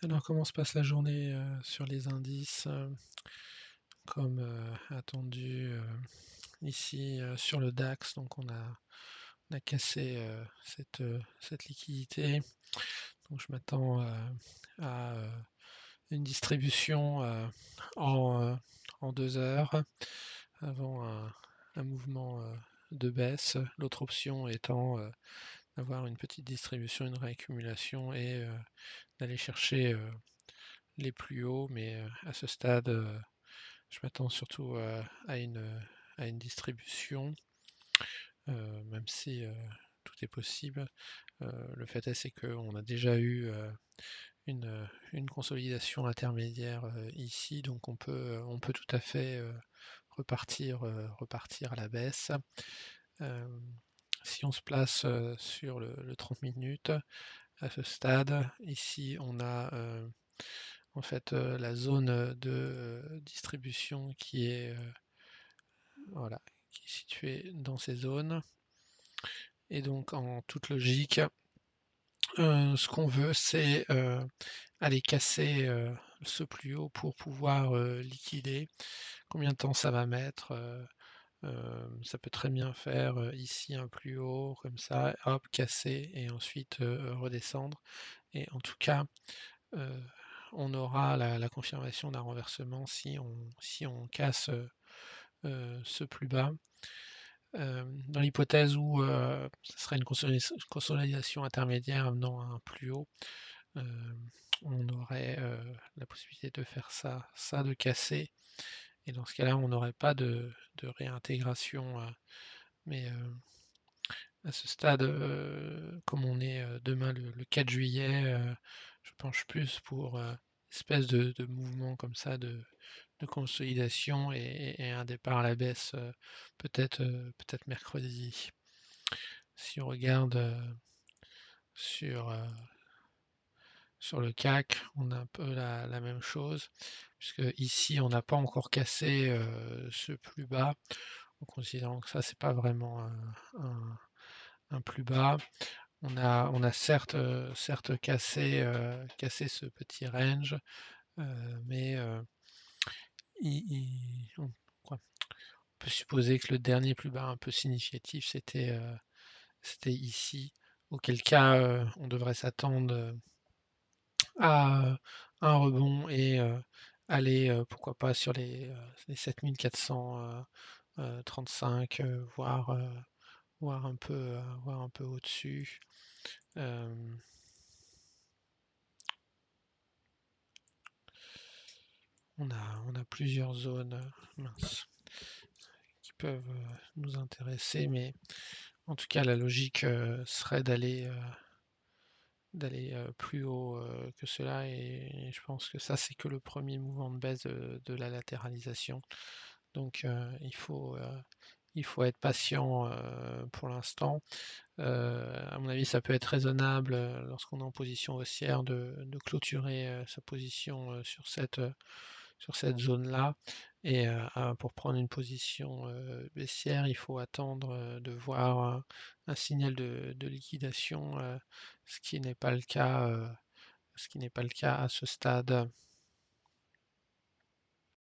Alors, comment se passe la journée sur les indices? Comme attendu ici sur le DAX, donc on a cassé cette liquidité. Donc je m'attends à une distribution en 2 heures avant un mouvement de baisse. L'autre option étant d'avoir une petite distribution, une réaccumulation et d'aller chercher les plus hauts, mais à ce stade, je m'attends surtout à une distribution, même si tout est possible. Le fait est, c'est qu'on a déjà eu une consolidation intermédiaire ici, donc on peut tout à fait repartir à la baisse. Euh, Si on se place sur le 30 minutes, à ce stade, ici on a en fait la zone de distribution qui est voilà, qui est située dans ces zones. Et donc en toute logique, ce qu'on veut, c'est aller casser ce plus haut pour pouvoir liquider. Combien de temps ça va mettre? Ça peut très bien faire ici un plus haut, comme ça, hop, casser et ensuite redescendre. Et en tout cas, euh, on aura la confirmation d'un renversement si on casse ce plus bas. Dans l'hypothèse où ce serait une consolidation intermédiaire amenant à un plus haut, euh, on aurait la possibilité de faire ça de casser, et dans ce cas-là, on n'aurait pas de réintégration. Mais à ce stade, comme on est demain le 4 juillet, je penche plus pour espèce de mouvement comme ça de consolidation et un départ à la baisse peut-être mercredi. Si on regarde sur, euh, sur le CAC, on a un peu la même chose, puisque ici on n'a pas encore cassé ce plus bas, en considérant que ça c'est pas vraiment un plus bas. On a certes cassé ce petit range, mais on, quoi, on peut supposer que le dernier plus bas un peu significatif c'était ici, auquel cas on devrait s'attendre à un rebond et aller pourquoi pas sur les 7435, voir un peu au-dessus. Euh, on a plusieurs zones minces, qui peuvent nous intéresser, mais en tout cas la logique serait d'aller plus haut que cela, et je pense que ça c'est que le premier mouvement de baisse de la latéralisation. Donc il faut être patient pour l'instant. À mon avis, ça peut être raisonnable lorsqu'on est en position haussière de clôturer sa position sur cette zone-là. Et pour prendre une position baissière, il faut attendre de voir un signal de liquidation, ce qui n'est pas le cas, ce qui n'est pas le cas à ce stade.